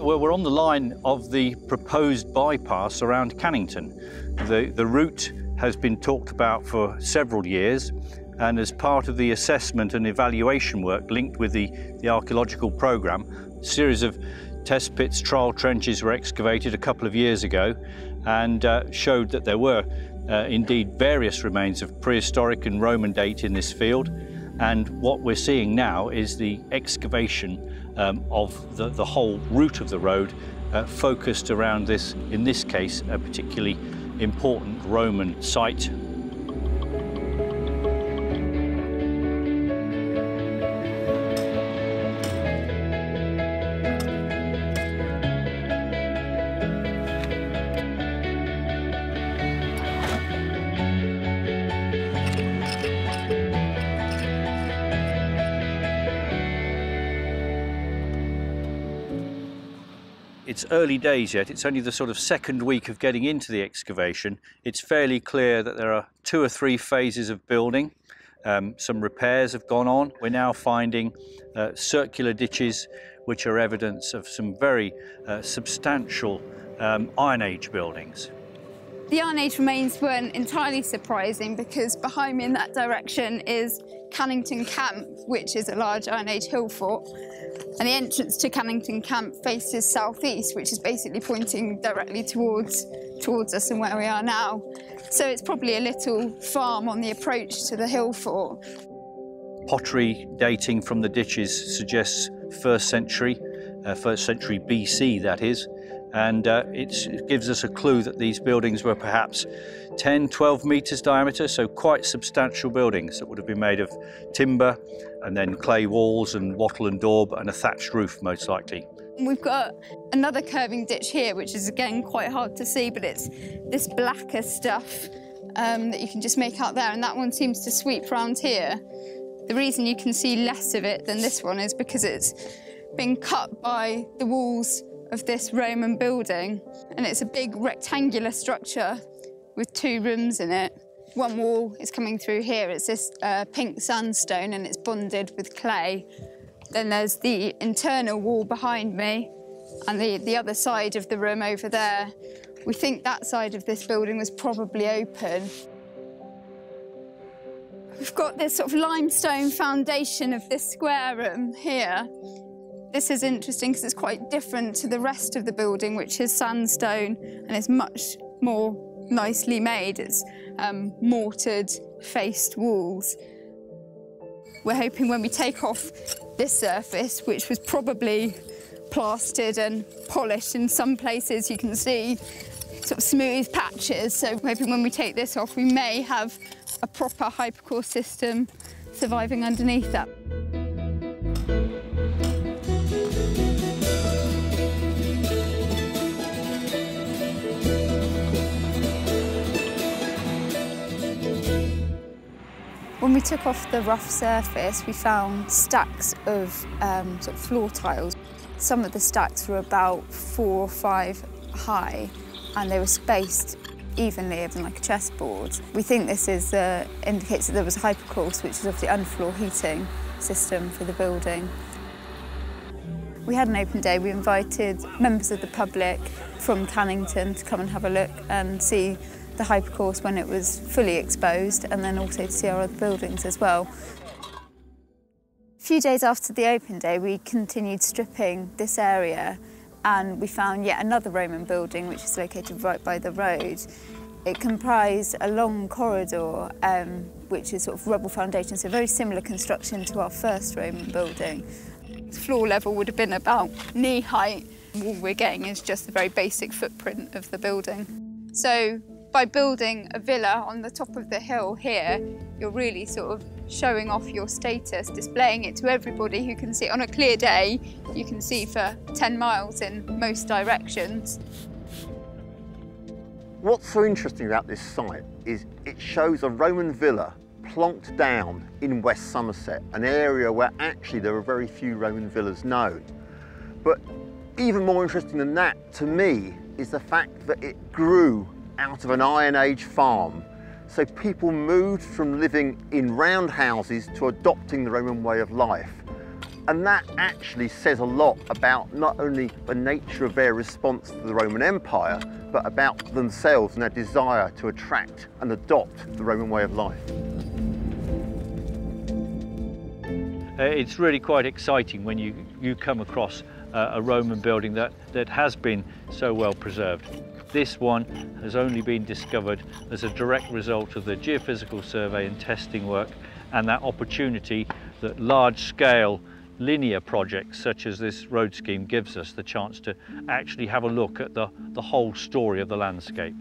Well, we're on the line of the proposed bypass around Cannington. The route has been talked about for several years, and as part of the assessment and evaluation work linked with the archaeological programme, a series of test pits, trial trenches were excavated a couple of years ago and showed that there were indeed various remains of prehistoric and Roman date in this field. And what we're seeing now is the excavation of the whole route of the road focused around this, in this case, a particularly important Roman site. It's early days yet, it's only the sort of second week of getting into the excavation. It's fairly clear that there are 2 or 3 phases of building. Some repairs have gone on. We're now finding circular ditches which are evidence of some very substantial Iron Age buildings. The Iron Age remains weren't entirely surprising because behind me in that direction is Cannington Camp, which is a large Iron Age hill fort. And the entrance to Cannington Camp faces southeast, which is basically pointing directly towards us and where we are now. So it's probably a little farm on the approach to the hill fort. Pottery dating from the ditches suggests 1st century BC, that is. And it gives us a clue that these buildings were perhaps 10, 12 metres diameter, so quite substantial buildings that would have been made of timber and then clay walls and wattle and daub and a thatched roof, most likely. We've got another curving ditch here, which is again quite hard to see, but it's this blacker stuff that you can just make out there, and that one seems to sweep round here. The reason you can see less of it than this one is because it's been cut by the walls of this Roman building, and it's a big rectangular structure with 2 rooms in it. One wall is coming through here, it's this pink sandstone and it's bonded with clay. Then there's the internal wall behind me and the other side of the room over there. We think that side of this building was probably open. We've got this sort of limestone foundation of this square room here. This is interesting because it's quite different to the rest of the building, which is sandstone and is much more nicely made. It's mortared, faced walls. We're hoping when we take off this surface, which was probably plastered and polished, in some places you can see sort of smooth patches, so we're hoping when we take this off we may have a proper hypercore system surviving underneath that. When we took off the rough surface, we found stacks of sort of floor tiles. Some of the stacks were about 4 or 5 high, and they were spaced evenly, even like a chessboard. We think this is indicates that there was a hypercourse, which is obviously underfloor heating system for the building. We had an open day. We invited members of the public from Cannington to come and have a look and see the hypercourse when it was fully exposed, and then also to see our other buildings as well. A few days after the open day, we continued stripping this area and we found yet another Roman building which is located right by the road. It comprised a long corridor which is sort of rubble foundation, so very similar construction to our first Roman building. Floor level would have been about knee height. All we're getting is just the very basic footprint of the building. So by building a villa on the top of the hill here, you're really sort of showing off your status, displaying it to everybody who can see. On a clear day, you can see for 10 miles in most directions. What's so interesting about this site is it shows a Roman villa plonked down in West Somerset, an area where actually there are very few Roman villas known. But even more interesting than that, to me, is the fact that it grew out of an Iron Age farm. So people moved from living in round houses to adopting the Roman way of life. And that actually says a lot about not only the nature of their response to the Roman Empire, but about themselves and their desire to attract and adopt the Roman way of life. It's really quite exciting when you come across a Roman building that has been so well preserved. This one has only been discovered as a direct result of the geophysical survey and testing work, and that opportunity that large-scale linear projects such as this road scheme gives us the chance to actually have a look at the whole story of the landscape.